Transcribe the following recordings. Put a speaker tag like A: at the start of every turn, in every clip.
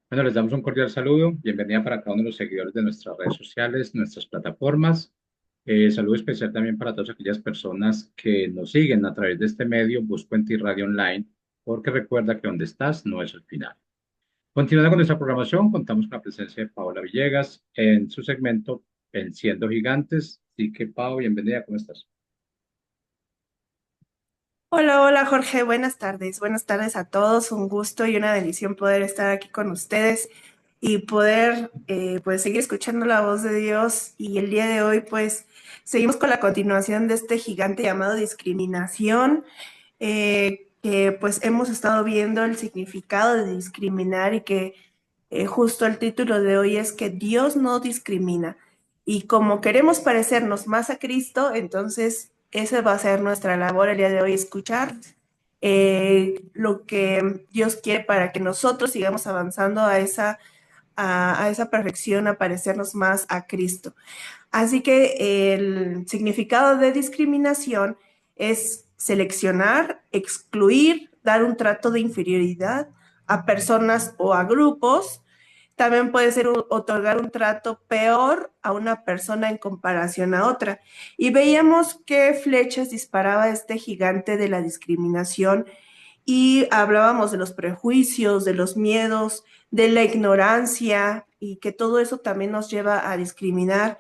A: Bueno, les damos un cordial saludo. Bienvenida para cada uno de los seguidores de nuestras redes sociales, nuestras plataformas. Saludo especial también para todas aquellas personas que nos siguen a través de este medio, Busco en Ti Radio Online, porque recuerda que donde estás no es el final. Continuando con nuestra programación, contamos con la presencia de Paola Villegas en su segmento Venciendo Gigantes. Así que, Pao, bienvenida, ¿cómo estás?
B: Hola, hola Jorge, buenas tardes. Buenas tardes a todos. Un gusto y una bendición poder estar aquí con ustedes y poder pues seguir escuchando la voz de Dios. Y el día de hoy pues seguimos con la continuación de este gigante llamado discriminación, que pues hemos estado viendo el significado de discriminar y que justo el título de hoy es que Dios no discrimina. Y como queremos parecernos más a Cristo, entonces esa va a ser nuestra labor el día de hoy, escuchar lo que Dios quiere para que nosotros sigamos avanzando a esa perfección, a parecernos más a Cristo. Así que el significado de discriminación es seleccionar, excluir, dar un trato de inferioridad a personas o a grupos. También puede ser otorgar un trato peor a una persona en comparación a otra. Y veíamos qué flechas disparaba este gigante de la discriminación y hablábamos de los prejuicios, de los miedos, de la ignorancia y que todo eso también nos lleva a discriminar.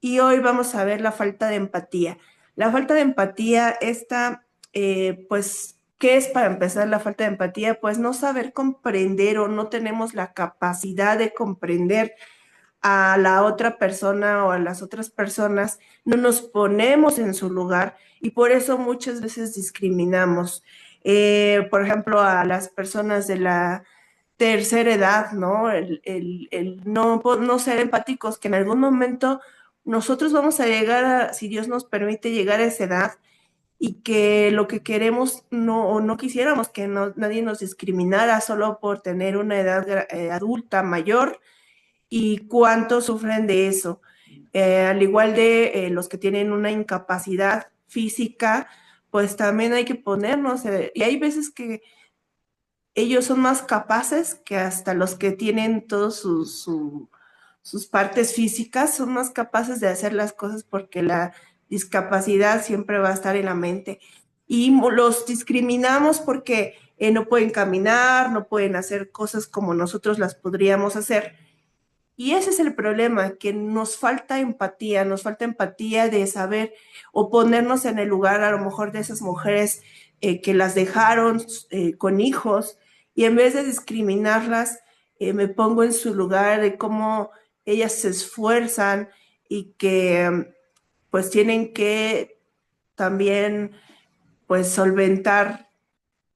B: Y hoy vamos a ver la falta de empatía. La falta de empatía está, pues, ¿qué es para empezar la falta de empatía? Pues no saber comprender o no tenemos la capacidad de comprender a la otra persona o a las otras personas, no nos ponemos en su lugar y por eso muchas veces discriminamos. Por ejemplo, a las personas de la tercera edad, ¿no? El no ser empáticos, que en algún momento nosotros vamos a llegar a, si Dios nos permite llegar a esa edad y que lo que queremos no, o no quisiéramos que nadie nos discriminara solo por tener una edad adulta mayor y cuántos sufren de eso. Al igual de los que tienen una incapacidad física, pues también hay que ponernos, y hay veces que ellos son más capaces que hasta los que tienen todos sus partes físicas, son más capaces de hacer las cosas porque la discapacidad siempre va a estar en la mente. Y los discriminamos porque no pueden caminar, no pueden hacer cosas como nosotros las podríamos hacer. Y ese es el problema, que nos falta empatía de saber o ponernos en el lugar a lo mejor de esas mujeres que las dejaron con hijos y en vez de discriminarlas, me pongo en su lugar de cómo ellas se esfuerzan y que pues tienen que también pues solventar,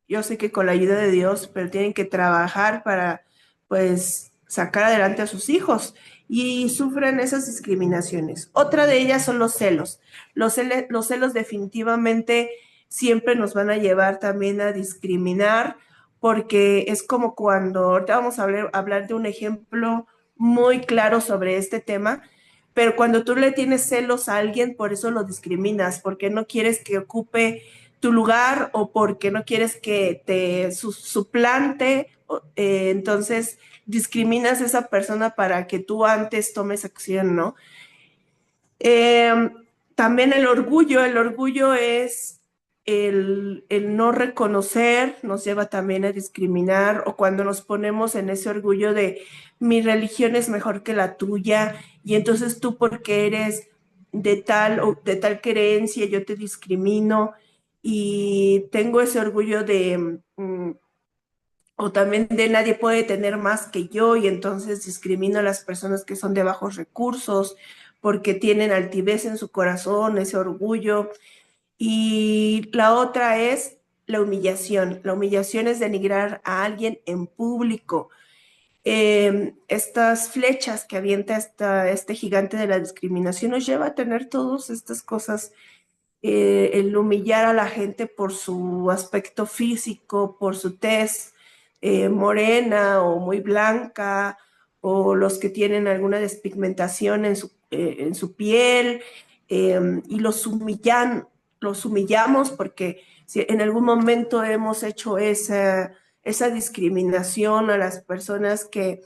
B: yo sé que con la ayuda de Dios, pero tienen que trabajar para, pues, sacar adelante a sus hijos y sufren esas discriminaciones. Otra de ellas son los celos. Los celos definitivamente siempre nos van a llevar también a discriminar porque es como cuando, ahorita vamos a hablar de un ejemplo muy claro sobre este tema, pero cuando tú le tienes celos a alguien, por eso lo discriminas, porque no quieres que ocupe tu lugar o porque no quieres que te suplante, entonces discriminas a esa persona para que tú antes tomes acción, ¿no? Eh, También el orgullo es el no reconocer, nos lleva también a discriminar o cuando nos ponemos en ese orgullo de mi religión es mejor que la tuya y entonces tú porque eres de tal creencia yo te discrimino y tengo ese orgullo de o también de nadie puede tener más que yo y entonces discrimino a las personas que son de bajos recursos porque tienen altivez en su corazón, ese orgullo. Y la otra es la humillación. La humillación es denigrar a alguien en público. Estas flechas que avienta este gigante de la discriminación nos lleva a tener todas estas cosas, el humillar a la gente por su aspecto físico, por su tez morena o muy blanca, o los que tienen alguna despigmentación en su piel, y los humillamos porque si en algún momento hemos hecho esa discriminación a las personas que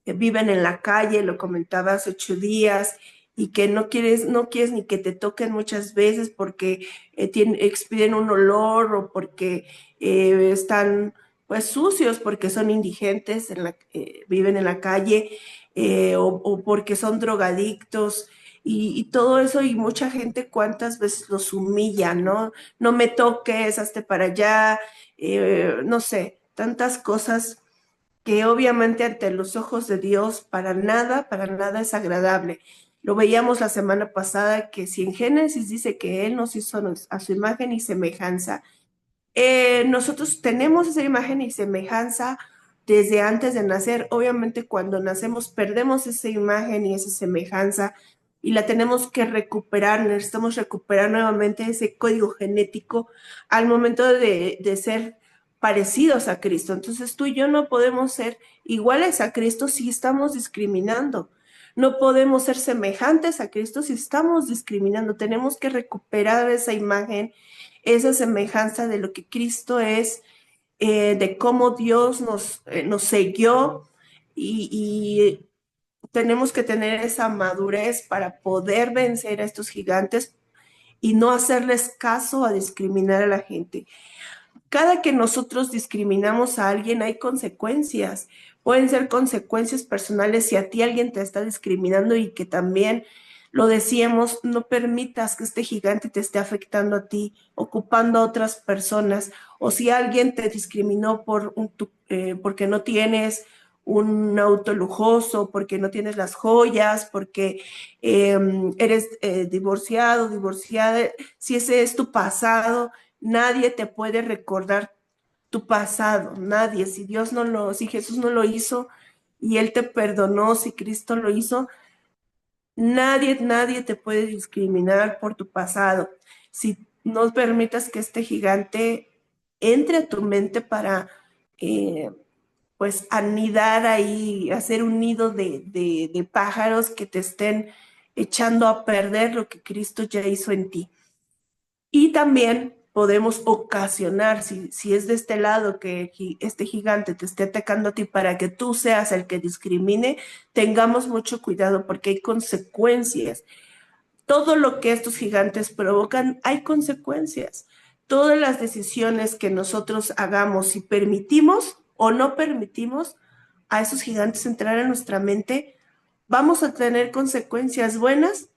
B: viven en la calle, lo comentabas hace 8 días, y que no quieres ni que te toquen muchas veces porque expiden un olor o porque están pues sucios, porque son indigentes, viven en la calle, o porque son drogadictos. Y todo eso, y mucha gente cuántas veces los humilla, ¿no? No me toques, hazte para allá, no sé, tantas cosas que obviamente ante los ojos de Dios para nada es agradable. Lo veíamos la semana pasada que si en Génesis dice que Él nos hizo a su imagen y semejanza, nosotros tenemos esa imagen y semejanza desde antes de nacer. Obviamente cuando nacemos perdemos esa imagen y esa semejanza y la tenemos que recuperar. Necesitamos recuperar nuevamente ese código genético al momento de ser parecidos a Cristo. Entonces tú y yo no podemos ser iguales a Cristo si estamos discriminando. No podemos ser semejantes a Cristo si estamos discriminando. Tenemos que recuperar esa imagen, esa semejanza de lo que Cristo es, de cómo Dios nos selló, y tenemos que tener esa madurez para poder vencer a estos gigantes y no hacerles caso a discriminar a la gente. Cada que nosotros discriminamos a alguien hay consecuencias. Pueden ser consecuencias personales si a ti alguien te está discriminando, y que también lo decíamos, no permitas que este gigante te esté afectando a ti, ocupando a otras personas. O si alguien te discriminó porque no tienes un auto lujoso, porque no tienes las joyas, porque eres divorciado, divorciada, si ese es tu pasado. Nadie te puede recordar tu pasado, nadie. Si Jesús no lo hizo y Él te perdonó, si Cristo lo hizo, nadie te puede discriminar por tu pasado. Si no permitas que este gigante entre a tu mente para, eh, pues, anidar ahí, hacer un nido de pájaros que te estén echando a perder lo que Cristo ya hizo en ti. Y también podemos ocasionar, si es de este lado que este gigante te esté atacando a ti para que tú seas el que discrimine, tengamos mucho cuidado porque hay consecuencias. Todo lo que estos gigantes provocan, hay consecuencias. Todas las decisiones que nosotros hagamos, si permitimos o no permitimos a esos gigantes entrar en nuestra mente, vamos a tener consecuencias buenas,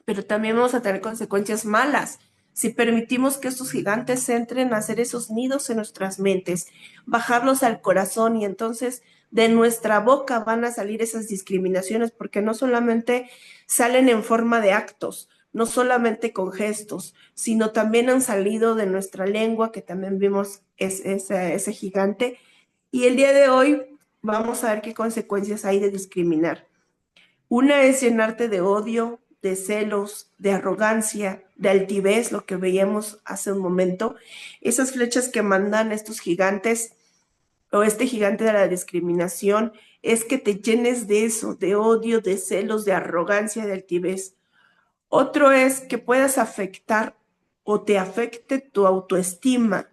B: pero también vamos a tener consecuencias malas. Si permitimos que estos gigantes entren a hacer esos nidos en nuestras mentes, bajarlos al corazón, y entonces de nuestra boca van a salir esas discriminaciones, porque no solamente salen en forma de actos, no solamente con gestos, sino también han salido de nuestra lengua, que también vimos ese gigante. Y el día de hoy vamos a ver qué consecuencias hay de discriminar. Una es llenarte de odio, de celos, de arrogancia, de altivez, lo que veíamos hace un momento. Esas flechas que mandan estos gigantes, o este gigante de la discriminación, es que te llenes de eso, de odio, de celos, de arrogancia, de altivez. Otro es que puedas afectar o te afecte tu autoestima,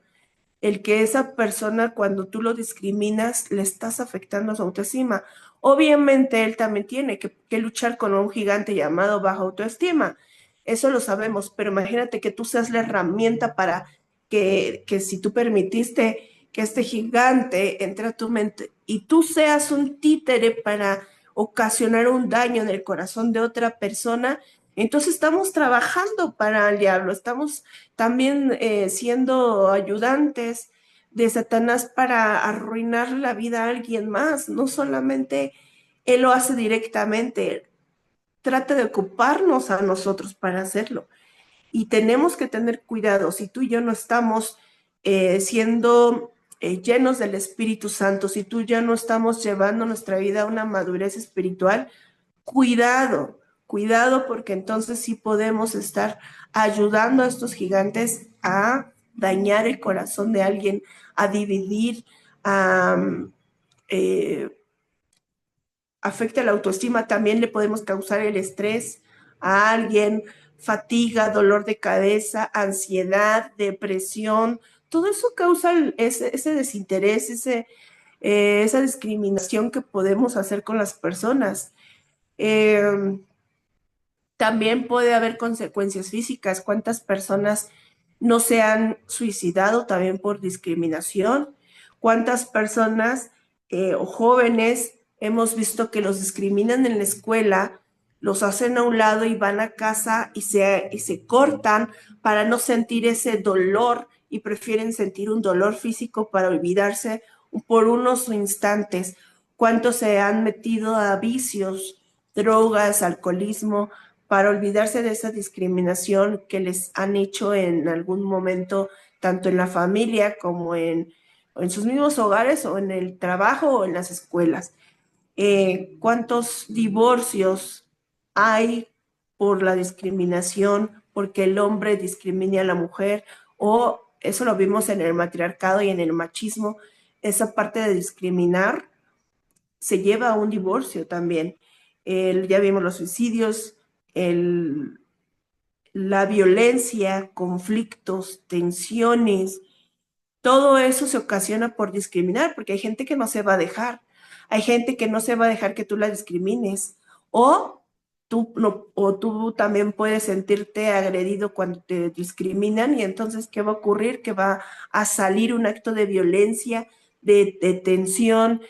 B: el que esa persona, cuando tú lo discriminas, le estás afectando su autoestima. Obviamente él también tiene que luchar con un gigante llamado baja autoestima. Eso lo sabemos, pero imagínate que tú seas la herramienta para que si tú permitiste que este gigante entre a tu mente y tú seas un títere para ocasionar un daño en el corazón de otra persona, entonces estamos trabajando para el diablo, estamos también siendo ayudantes de Satanás para arruinar la vida a alguien más. No solamente él lo hace directamente, trata de ocuparnos a nosotros para hacerlo. Y tenemos que tener cuidado. Si tú y yo no estamos siendo llenos del Espíritu Santo, si tú y yo no estamos llevando nuestra vida a una madurez espiritual, cuidado, cuidado, porque entonces sí podemos estar ayudando a estos gigantes a dañar el corazón de alguien, a dividir, a eh, afecta la autoestima. También le podemos causar el estrés a alguien, fatiga, dolor de cabeza, ansiedad, depresión. todo eso causa ese desinterés, esa discriminación que podemos hacer con las personas. Eh, También puede haber consecuencias físicas. ¿Cuántas personas no se han suicidado también por discriminación? ¿Cuántas personas o jóvenes hemos visto que los discriminan en la escuela, los hacen a un lado y van a casa y se cortan para no sentir ese dolor y prefieren sentir un dolor físico para olvidarse por unos instantes? ¿Cuántos se han metido a vicios, drogas, alcoholismo, para olvidarse de esa discriminación que les han hecho en algún momento, tanto en la familia como en sus mismos hogares o en el trabajo o en las escuelas? ¿Cuántos divorcios hay por la discriminación, porque el hombre discrimina a la mujer? O eso lo vimos en el matriarcado y en el machismo, esa parte de discriminar se lleva a un divorcio también. Ya vimos los suicidios, el, la violencia, conflictos, tensiones, todo eso se ocasiona por discriminar, porque hay gente que no se va a dejar, hay gente que no se va a dejar que tú la discrimines, o tú, no, o tú también puedes sentirte agredido cuando te discriminan y entonces, ¿qué va a ocurrir? Que va a salir un acto de violencia, de tensión,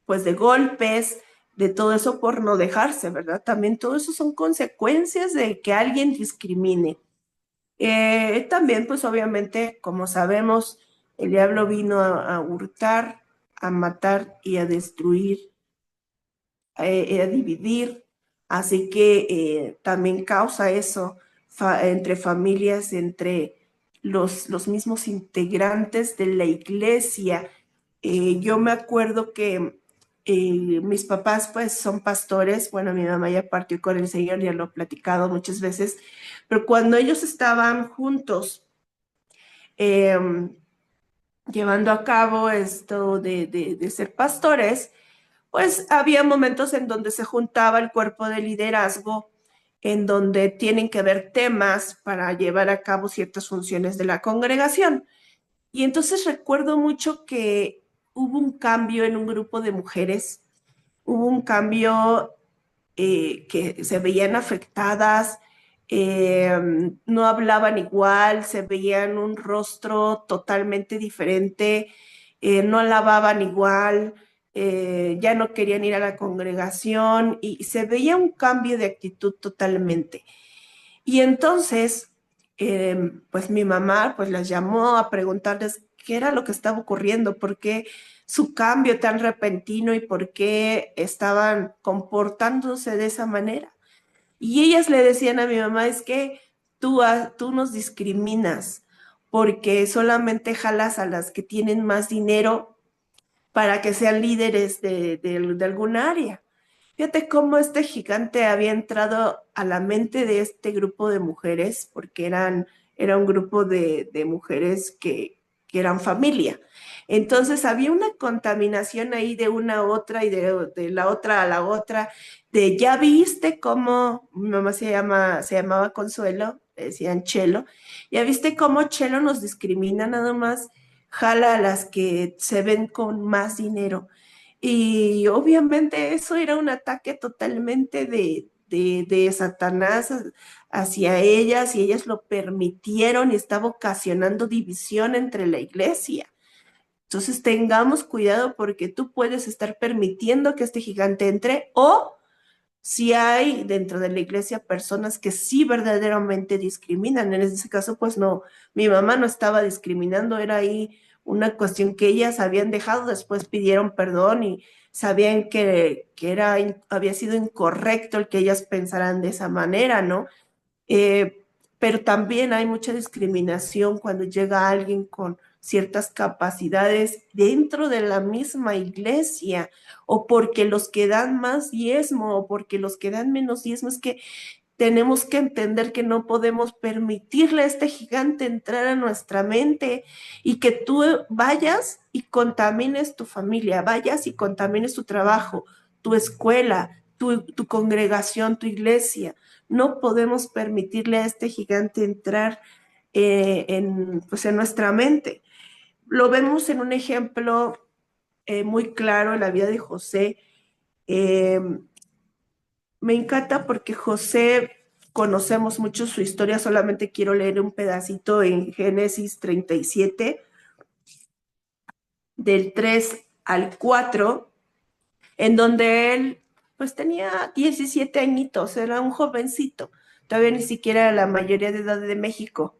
B: pues de golpes, de todo eso por no dejarse, ¿verdad? También todo eso son consecuencias de que alguien discrimine. También, pues obviamente, como sabemos, el diablo vino a hurtar, a matar y a destruir, a dividir, así que también causa eso entre familias, entre los mismos integrantes de la iglesia. Yo me acuerdo que mis papás pues son pastores, bueno, mi mamá ya partió con el Señor, ya lo he platicado muchas veces, pero cuando ellos estaban juntos, eh, llevando a cabo esto de ser pastores, pues había momentos en donde se juntaba el cuerpo de liderazgo, en donde tienen que ver temas para llevar a cabo ciertas funciones de la congregación. Y entonces recuerdo mucho que hubo un cambio en un grupo de mujeres, hubo un cambio que se veían afectadas, no hablaban igual, se veían un rostro totalmente diferente, no alababan igual, ya no querían ir a la congregación y se veía un cambio de actitud totalmente. Y entonces, pues mi mamá pues las llamó a preguntarles qué era lo que estaba ocurriendo, por qué su cambio tan repentino y por qué estaban comportándose de esa manera. Y ellas le decían a mi mamá, es que tú nos discriminas porque solamente jalas a las que tienen más dinero para que sean líderes de algún área. Fíjate cómo este gigante había entrado a la mente de este grupo de mujeres, porque era un grupo de mujeres que eran familia. Entonces había una contaminación ahí de una a otra y de la otra a la otra, de ya viste cómo mi mamá se llamaba Consuelo, le decían Chelo, ya viste cómo Chelo nos discrimina nada más, jala a las que se ven con más dinero. Y obviamente eso era un ataque totalmente de Satanás hacia ellas y ellas lo permitieron y estaba ocasionando división entre la iglesia. Entonces tengamos cuidado porque tú puedes estar permitiendo que este gigante entre o si hay dentro de la iglesia personas que sí verdaderamente discriminan. En ese caso, pues no, mi mamá no estaba discriminando, era ahí una cuestión que ellas habían dejado, después pidieron perdón y sabían que había sido incorrecto el que ellas pensaran de esa manera, ¿no? Pero también hay mucha discriminación cuando llega alguien con ciertas capacidades dentro de la misma iglesia, o porque los que dan más diezmo, o porque los que dan menos diezmo. Es que tenemos que entender que no podemos permitirle a este gigante entrar a nuestra mente y que tú vayas y contamines tu familia, vayas y contamines tu trabajo, tu escuela, tu congregación, tu iglesia. No podemos permitirle a este gigante entrar pues en nuestra mente. Lo vemos en un ejemplo muy claro en la vida de José. Eh, Me encanta porque José, conocemos mucho su historia, solamente quiero leer un pedacito en Génesis 37, del 3 al 4, en donde él pues tenía 17 añitos, era un jovencito, todavía ni siquiera la mayoría de edad de México,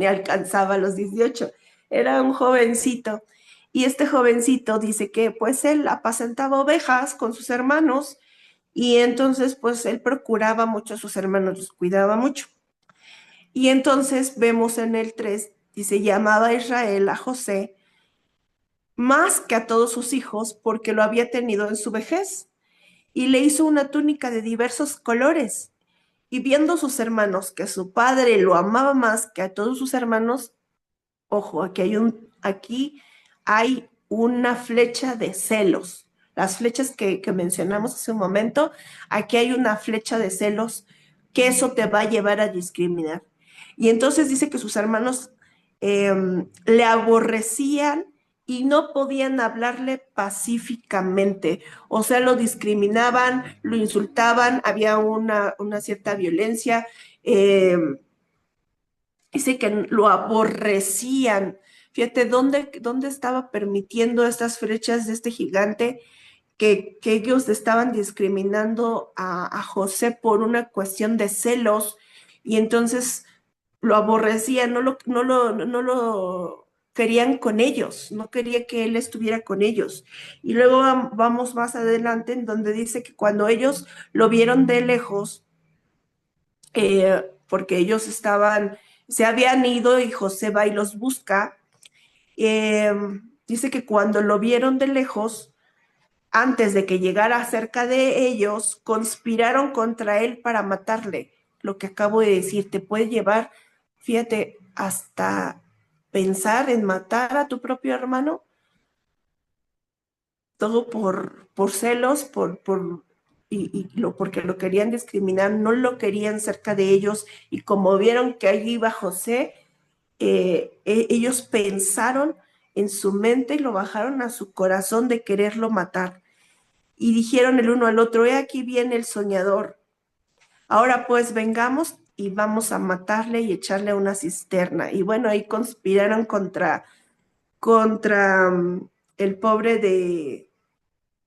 B: alcanzaba los 18, era un jovencito. Y este jovencito dice que pues él apacentaba ovejas con sus hermanos y entonces pues él procuraba mucho a sus hermanos, los cuidaba mucho. Y entonces vemos en el 3 dice, llamaba a Israel a José más que a todos sus hijos porque lo había tenido en su vejez y le hizo una túnica de diversos colores. Y viendo sus hermanos que su padre lo amaba más que a todos sus hermanos, ojo, aquí hay una flecha de celos. Las flechas que mencionamos hace un momento, aquí hay una flecha de celos que eso te va a llevar a discriminar. Y entonces dice que sus hermanos le aborrecían y no podían hablarle pacíficamente. O sea, lo discriminaban, lo insultaban, había una cierta violencia. Eh, Dice que lo aborrecían. Fíjate, ¿dónde estaba permitiendo estas flechas de este gigante que ellos estaban discriminando a José por una cuestión de celos? Y entonces lo aborrecían, no lo querían con ellos, no quería que él estuviera con ellos. Y luego vamos más adelante en donde dice que cuando ellos lo vieron de lejos, porque ellos se habían ido y José va y los busca. Eh, Dice que cuando lo vieron de lejos, antes de que llegara cerca de ellos, conspiraron contra él para matarle. Lo que acabo de decir, te puede llevar, fíjate, hasta pensar en matar a tu propio hermano, todo por celos, porque lo querían discriminar, no lo querían cerca de ellos, y como vieron que allí iba José, ellos pensaron en su mente y lo bajaron a su corazón de quererlo matar. Y dijeron el uno al otro, he aquí viene el soñador. Ahora pues vengamos y vamos a matarle y echarle a una cisterna. Y bueno, ahí conspiraron contra el pobre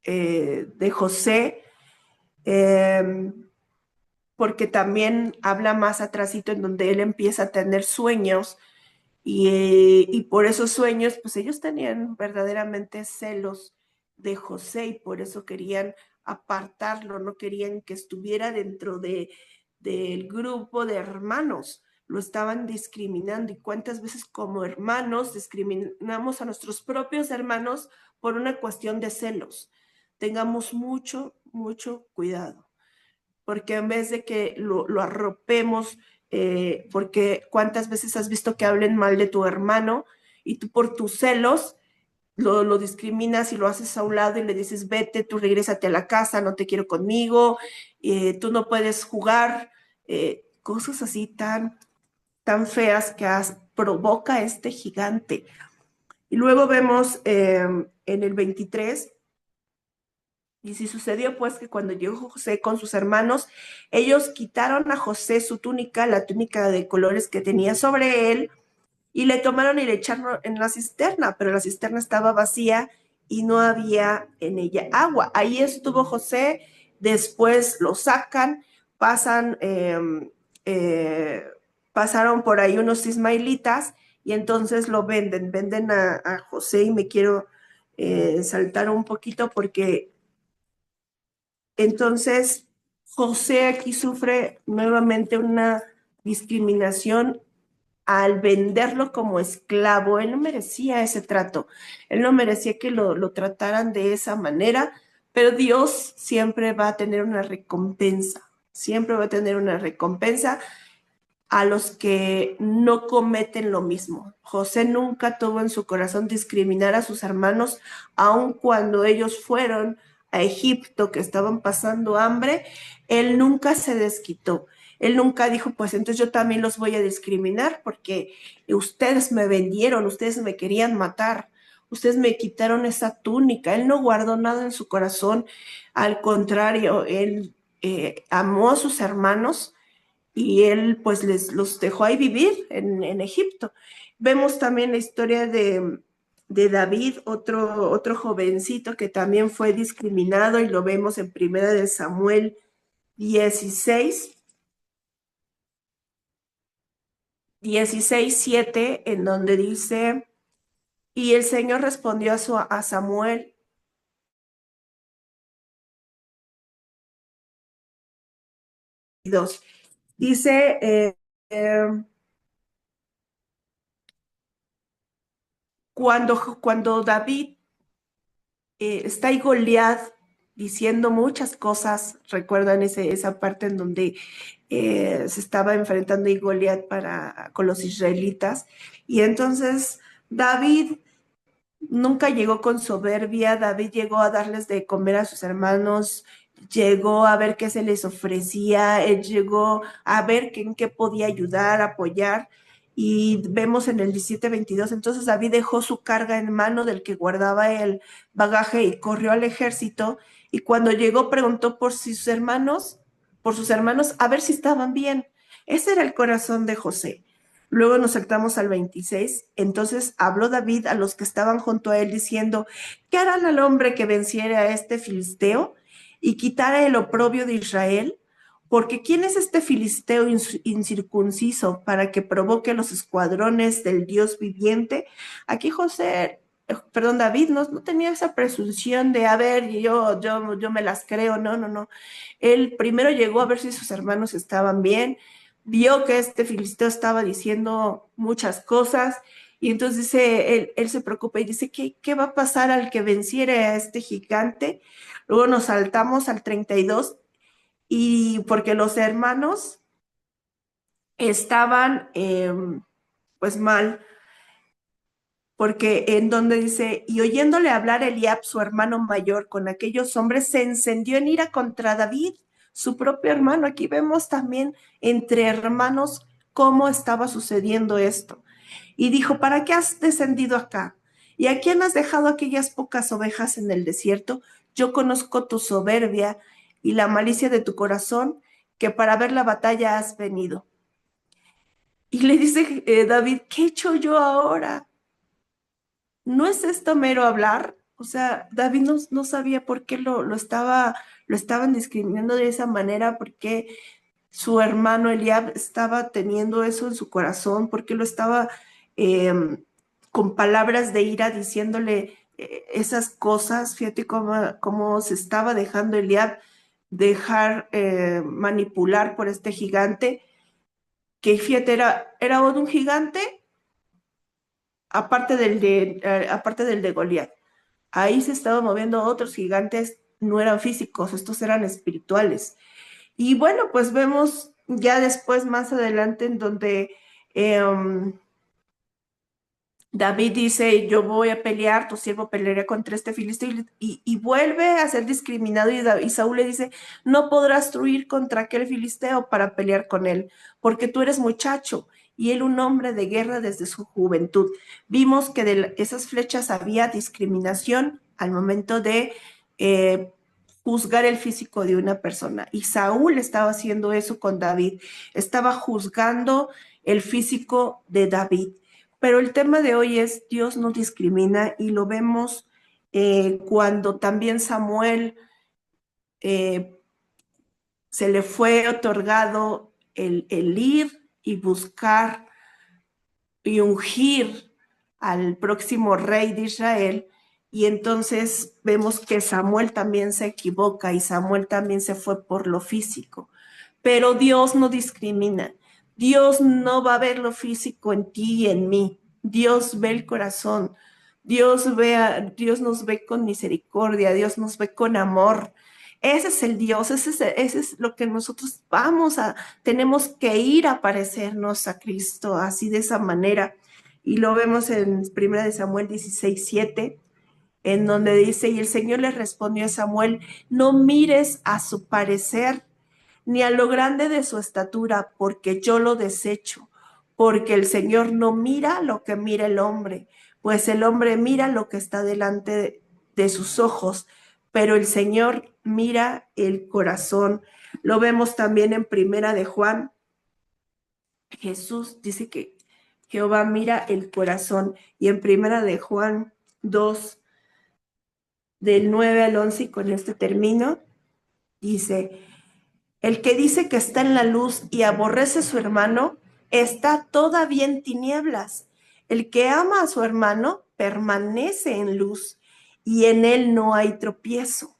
B: de José, eh, porque también habla más atrásito en donde él empieza a tener sueños. Y por esos sueños, pues ellos tenían verdaderamente celos de José y por eso querían apartarlo, no querían que estuviera del grupo de hermanos, lo estaban discriminando. ¿Y cuántas veces como hermanos discriminamos a nuestros propios hermanos por una cuestión de celos? Tengamos mucho, mucho cuidado porque en vez de que lo arropemos, porque cuántas veces has visto que hablen mal de tu hermano y tú por tus celos lo discriminas y lo haces a un lado y le dices, vete, tú regrésate a la casa, no te quiero conmigo, tú no puedes jugar, cosas así tan feas que provoca este gigante. Y luego vemos en el 23. Y si sucedió pues que cuando llegó José con sus hermanos, ellos quitaron a José su túnica, la túnica de colores que tenía sobre él, y le tomaron y le echaron en la cisterna, pero la cisterna estaba vacía y no había en ella agua. Ahí estuvo José, después lo sacan, pasan, eh, pasaron por ahí unos ismaelitas y entonces lo venden a José y me quiero saltar un poquito porque entonces, José aquí sufre nuevamente una discriminación al venderlo como esclavo. Él no merecía ese trato, él no merecía que lo trataran de esa manera, pero Dios siempre va a tener una recompensa, siempre va a tener una recompensa a los que no cometen lo mismo. José nunca tuvo en su corazón discriminar a sus hermanos, aun cuando ellos fueron a Egipto, que estaban pasando hambre, él nunca se desquitó. Él nunca dijo, pues entonces yo también los voy a discriminar porque ustedes me vendieron, ustedes me querían matar, ustedes me quitaron esa túnica. Él no guardó nada en su corazón, al contrario, él amó a sus hermanos y él pues los dejó ahí vivir en Egipto. Vemos también la historia de David, otro jovencito que también fue discriminado y lo vemos en Primera de Samuel 16, 16:7, en donde dice, y el Señor respondió a Samuel, dos, dice, eh, cuando David está ahí Goliat diciendo muchas cosas, recuerdan esa parte en donde se estaba enfrentando ahí Goliat con los israelitas, y entonces David nunca llegó con soberbia. David llegó a darles de comer a sus hermanos, llegó a ver qué se les ofrecía, él llegó a ver en qué podía ayudar, apoyar. Y vemos en el 17:22, entonces David dejó su carga en mano del que guardaba el bagaje y corrió al ejército. Y cuando llegó preguntó por sus hermanos, a ver si estaban bien. Ese era el corazón de José. Luego nos saltamos al 26. Entonces habló David a los que estaban junto a él diciendo, ¿qué harán al hombre que venciere a este filisteo y quitara el oprobio de Israel? Porque ¿quién es este filisteo incircunciso para que provoque los escuadrones del Dios viviente? Aquí David no tenía esa presunción de, a ver, yo me las creo. No, no, no. Él primero llegó a ver si sus hermanos estaban bien, vio que este filisteo estaba diciendo muchas cosas, y entonces dice, él se preocupa y dice, ¿qué va a pasar al que venciere a este gigante? Luego nos saltamos al 32, y porque los hermanos estaban pues mal, porque en donde dice, y oyéndole hablar Eliab, su hermano mayor, con aquellos hombres, se encendió en ira contra David, su propio hermano. Aquí vemos también entre hermanos cómo estaba sucediendo esto. Y dijo, ¿para qué has descendido acá? ¿Y a quién has dejado aquellas pocas ovejas en el desierto? Yo conozco tu soberbia y la malicia de tu corazón, que para ver la batalla has venido. Y le dice David, ¿qué he hecho yo ahora? ¿No es esto mero hablar? O sea, David no sabía por qué lo estaban discriminando de esa manera, por qué su hermano Eliab estaba teniendo eso en su corazón, por qué lo estaba eh, con palabras de ira diciéndole esas cosas. Fíjate cómo se estaba dejando Eliab dejar manipular por este gigante, que fíjate, era un gigante aparte del de Goliat. Ahí se estaban moviendo otros gigantes, no eran físicos, estos eran espirituales. Y bueno, pues vemos ya después, más adelante, en donde eh, David dice, yo voy a pelear, tu siervo peleará contra este filisteo, y vuelve a ser discriminado, y Saúl le dice, no podrás tú ir contra aquel filisteo para pelear con él, porque tú eres muchacho y él un hombre de guerra desde su juventud. Vimos que de esas flechas había discriminación al momento de eh, juzgar el físico de una persona, y Saúl estaba haciendo eso con David, estaba juzgando el físico de David. Pero el tema de hoy es Dios no discrimina, y lo vemos cuando también Samuel eh, se le fue otorgado el ir y buscar y ungir al próximo rey de Israel. Y entonces vemos que Samuel también se equivoca y Samuel también se fue por lo físico. Pero Dios no discrimina. Dios no va a ver lo físico en ti y en mí. Dios ve el corazón. Dios nos ve con misericordia. Dios nos ve con amor. Ese es el Dios, ese es lo que nosotros tenemos que ir a parecernos a Cristo, así de esa manera. Y lo vemos en 1 Samuel 16:7, en donde dice, y el Señor le respondió a Samuel, no mires a su parecer, ni a lo grande de su estatura, porque yo lo desecho, porque el Señor no mira lo que mira el hombre, pues el hombre mira lo que está delante de sus ojos, pero el Señor mira el corazón. Lo vemos también en Primera de Juan. Jesús dice que Jehová mira el corazón, y en Primera de Juan 2 del 9 al 11, y con este término, dice: el que dice que está en la luz y aborrece a su hermano, está todavía en tinieblas. El que ama a su hermano permanece en luz, y en él no hay tropiezo.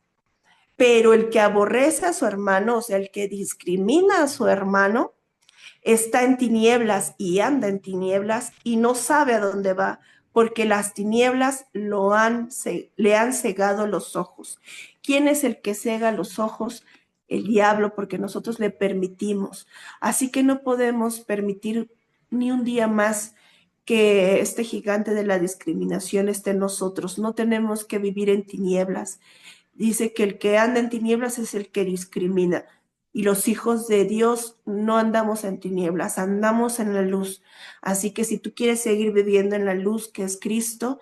B: Pero el que aborrece a su hermano, o sea, el que discrimina a su hermano, está en tinieblas y anda en tinieblas y no sabe a dónde va, porque las tinieblas le han cegado los ojos. ¿Quién es el que cega los ojos? El diablo, porque nosotros le permitimos. Así que no podemos permitir ni un día más que este gigante de la discriminación esté en nosotros. No tenemos que vivir en tinieblas. Dice que el que anda en tinieblas es el que discrimina. Y los hijos de Dios no andamos en tinieblas, andamos en la luz. Así que si tú quieres seguir viviendo en la luz que es Cristo,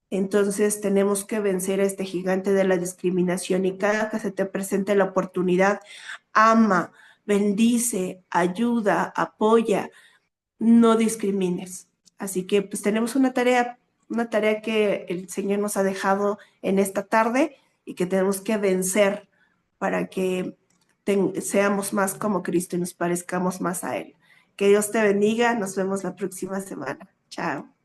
B: entonces tenemos que vencer a este gigante de la discriminación, y cada que se te presente la oportunidad, ama, bendice, ayuda, apoya, no discrimines. Así que pues tenemos una tarea que el Señor nos ha dejado en esta tarde y que tenemos que vencer para que seamos más como Cristo y nos parezcamos más a Él. Que Dios te bendiga. Nos vemos la próxima semana. Chao.